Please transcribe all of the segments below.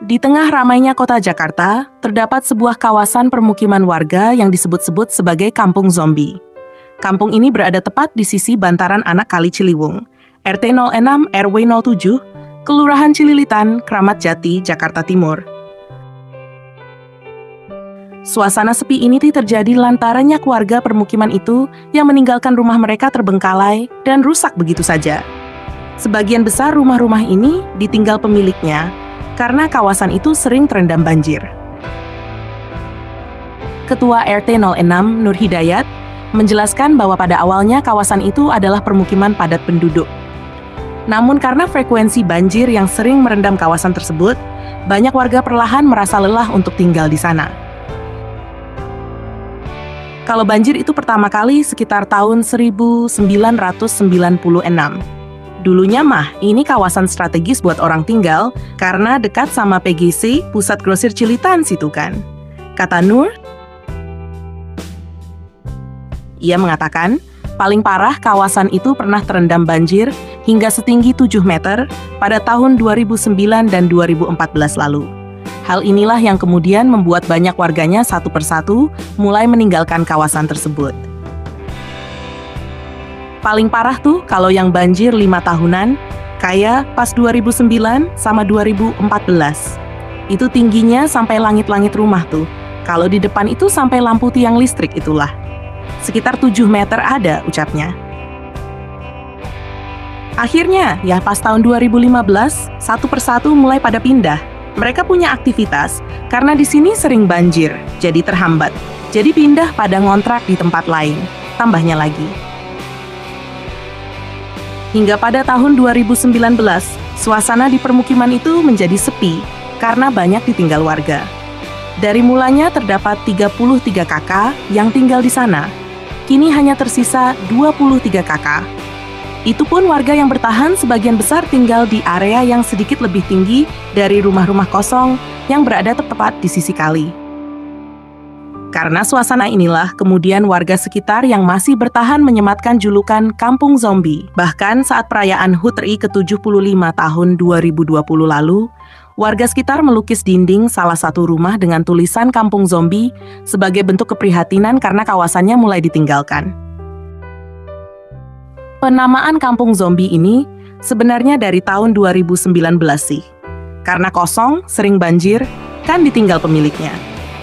Di tengah ramainya kota Jakarta, terdapat sebuah kawasan permukiman warga yang disebut-sebut sebagai Kampung Zombie. Kampung ini berada tepat di sisi bantaran anak Kali Ciliwung, RT 06 RW 07, Kelurahan Cililitan, Kramat Jati, Jakarta Timur. Suasana sepi ini terjadi lantaran warga permukiman itu yang meninggalkan rumah mereka terbengkalai dan rusak begitu saja. Sebagian besar rumah-rumah ini ditinggal pemiliknya karena kawasan itu sering terendam banjir. Ketua RT 06 Nur Hidayat menjelaskan bahwa pada awalnya kawasan itu adalah permukiman padat penduduk. Namun karena frekuensi banjir yang sering merendam kawasan tersebut, banyak warga perlahan merasa lelah untuk tinggal di sana. Kalau banjir itu pertama kali sekitar tahun 1996. Dulunya ini kawasan strategis buat orang tinggal karena dekat sama PGC, Pusat Grosir Cililitan situ kan. Kata Nur, ia mengatakan, paling parah kawasan itu pernah terendam banjir hingga setinggi 7 meter pada tahun 2009 dan 2014 lalu. Hal inilah yang kemudian membuat banyak warganya satu persatu mulai meninggalkan kawasan tersebut. Paling parah tuh kalau yang banjir 5 tahunan, kayak pas 2009 sama 2014. Itu tingginya sampai langit-langit rumah tuh. Kalau di depan itu sampai lampu tiang listrik itulah. Sekitar 7 meter ada ucapnya. Akhirnya, pas tahun 2015, satu persatu mulai pada pindah. Mereka punya aktivitas, karena di sini sering banjir, jadi terhambat. Jadi pindah pada ngontrak di tempat lain, tambahnya lagi. Hingga pada tahun 2019, suasana di permukiman itu menjadi sepi karena banyak ditinggal warga. Dari mulanya terdapat 33 kakak yang tinggal di sana, kini hanya tersisa 23 kakak. Itu pun warga yang bertahan sebagian besar tinggal di area yang sedikit lebih tinggi dari rumah-rumah kosong yang berada tepat di sisi kali. Karena suasana inilah, kemudian warga sekitar yang masih bertahan menyematkan julukan Kampung Zombie. Bahkan saat perayaan HUT RI ke-75 tahun 2020 lalu, warga sekitar melukis dinding salah satu rumah dengan tulisan Kampung Zombie sebagai bentuk keprihatinan karena kawasannya mulai ditinggalkan. Penamaan Kampung Zombie ini sebenarnya dari tahun 2019 sih. Karena kosong, sering banjir, kan ditinggal pemiliknya.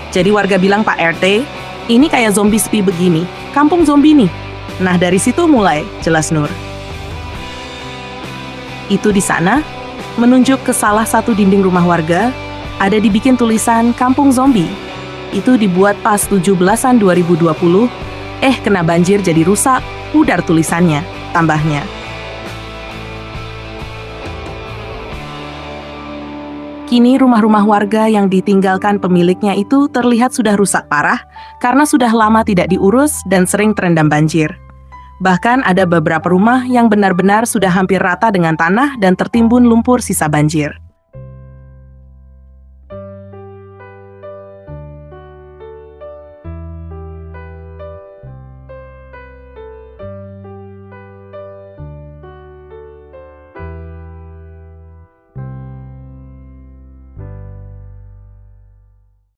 Jadi warga bilang, Pak RT, ini kayak zombie sepi begini, kampung zombie nih. Nah dari situ mulai, jelas Nur. Itu di sana, menunjuk ke salah satu dinding rumah warga, ada dibikin tulisan Kampung Zombie. Itu dibuat pas 17-an 2020, kena banjir jadi rusak, pudar tulisannya, tambahnya. Kini rumah-rumah warga yang ditinggalkan pemiliknya itu terlihat sudah rusak parah karena sudah lama tidak diurus dan sering terendam banjir. Bahkan ada beberapa rumah yang benar-benar sudah hampir rata dengan tanah dan tertimbun lumpur sisa banjir.